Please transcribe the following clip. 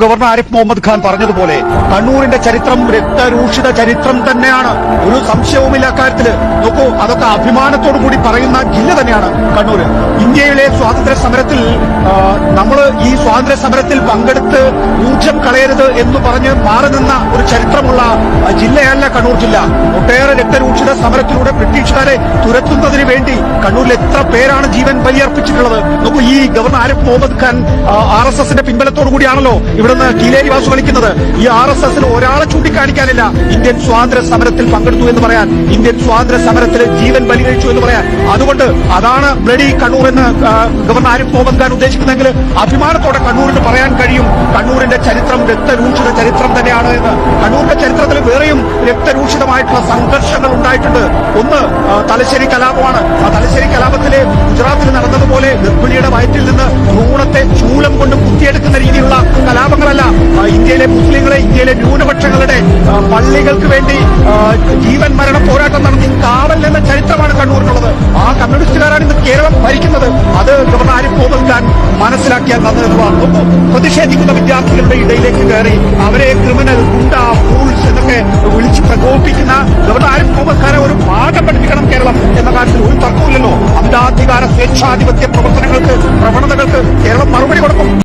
Governor Arif Muhammad Khan പറഞ്ഞതുപോലെ കണ്ണൂരിന്റെ ചരിത്രം രക്തരൂഷിത ചരിത്രം തന്നെയാണ്. ഒരു സംശയവുമില്ല കാര്യത്തില്. നോക്കൂ, അതൊക്കെ അഭിമാനത്തോടു കൂടി പറയുന്ന ജില്ല തന്നെയാണ് കണ്ണൂർ. ഇന്ത്യയിലെ സ്വാതന്ത്ര്യ സമരത്തിൽ നമ്മൾ ഈ സ്വാതന്ത്ര്യ സമരത്തിൽ പങ്കെടുത്ത് ഊർജം കളയരുത് എന്ന് പറഞ്ഞ് മാറി നിന്ന ഒരു ചരിത്രമുള്ള ജില്ലയല്ല കണ്ണൂർ ജില്ല. ഒട്ടേറെ രക്തരൂഷിത സമരത്തിലൂടെ ബ്രിട്ടീഷുകാരെ തുരത്തുന്നതിന് വേണ്ടി കണ്ണൂരിൽ എത്ര പേരാണ് ജീവൻ ബലിയർപ്പിച്ചിട്ടുള്ളത്. നോക്കൂ, ഈ ഗവർണർ ആരിഫ് മുഹമ്മദ് ഖാൻ RSSന്റെ പിൻബലത്തോടു കൂടിയാണല്ലോ ഇവിടുന്ന് കീലേരി വാസു കളിക്കുന്നത്. ഈ RSSന് ഒരാളെ ചൂണ്ടിക്കാണിക്കാനില്ല ഇന്ത്യൻ സ്വാതന്ത്ര്യ സമരത്തിൽ പങ്കെടുത്തു എന്ന് പറയാൻ, ഇന്ത്യൻ സ്വാതന്ത്ര്യ സമരത്തിൽ ജീവൻ ബലികഴിച്ചു എന്ന് പറയാൻ. അതുകൊണ്ട് അതാണ് ബ്ലഡി കണ്ണൂർ എന്ന് ഗവർണർ ആരിഫ് മുഹമ്മദ് ഖാൻ ഉദ്ദേശിക്കുന്നെങ്കിൽ അഭിമാനത്തോടെ കണ്ണൂരിന് പറയാൻ കഴിയും കണ്ണൂരിന്റെ ചരിത്രം രക്തരൂഷിത ചരിത്രം തന്നെയാണ് എന്ന്. കണ്ണൂരിന്റെ ചരിത്രത്തിൽ വേറെയും രക്തരൂഷിതമായിട്ടുള്ള സംഘർഷങ്ങൾ ഉണ്ടായിട്ടുണ്ട്. ഒന്ന് തലശ്ശേരി കലാപമാണ്. ആ തലശ്ശേരി കലാപത്തിലെ ഗുജറാത്തിൽ നടന്നതുപോലെ ഗർഭിണിയുടെ വയറ്റിൽ നിന്ന് ഭ്രൂണത്തെ ചൂലം കൊണ്ട് കുത്തിയെടുക്കുന്ന രീതിയിലുള്ള കലാപങ്ങളല്ല. ഇന്ത്യയിലെ മുസ്ലിങ്ങളെ, ഇന്ത്യയിലെ ന്യൂനപക്ഷങ്ങളുടെ പള്ളികൾക്ക് വേണ്ടി ജീവൻ മരണ പോരാട്ടം നടത്തി കാവൽ എന്ന ചരിത്രമാണ് കണ്ണൂരിനുള്ളത്. ആ കമ്മ്യൂണിസ്റ്റുകാരാണ് ഇന്ന് കേരളം ഭരിക്കുന്നത്. അത് ഗവർണർ ആരിഫ് മുഹമ്മദ് ഖാൻ മനസ്സിലാക്കിയാൽ നല്ലതെന്ന് പ്രതിഷേധിക്കുന്ന വിദ്യാർത്ഥികളുടെ ഇടയിലേക്ക് കയറി അവരെ ക്രിമിനൽ, ഗുണ്ട, ഫൂൾസ് എന്നൊക്കെ വിളിച്ച് പ്രകോപിപ്പിക്കുന്ന ഗവർണർ ആരിഫ് മുഹമ്മദ് ഖാനെ ഒരു പാഠം പഠിപ്പിക്കണം കേരളം എന്ന കാര്യത്തിൽ ഒരു തർക്കമില്ലല്ലോ. അമിതാധികാര സ്വേച്ഛാധിപത്യ പ്രവർത്തനങ്ങൾക്ക്, പ്രവണതകൾക്ക് കേരളം മറുപടി കൊടുക്കും.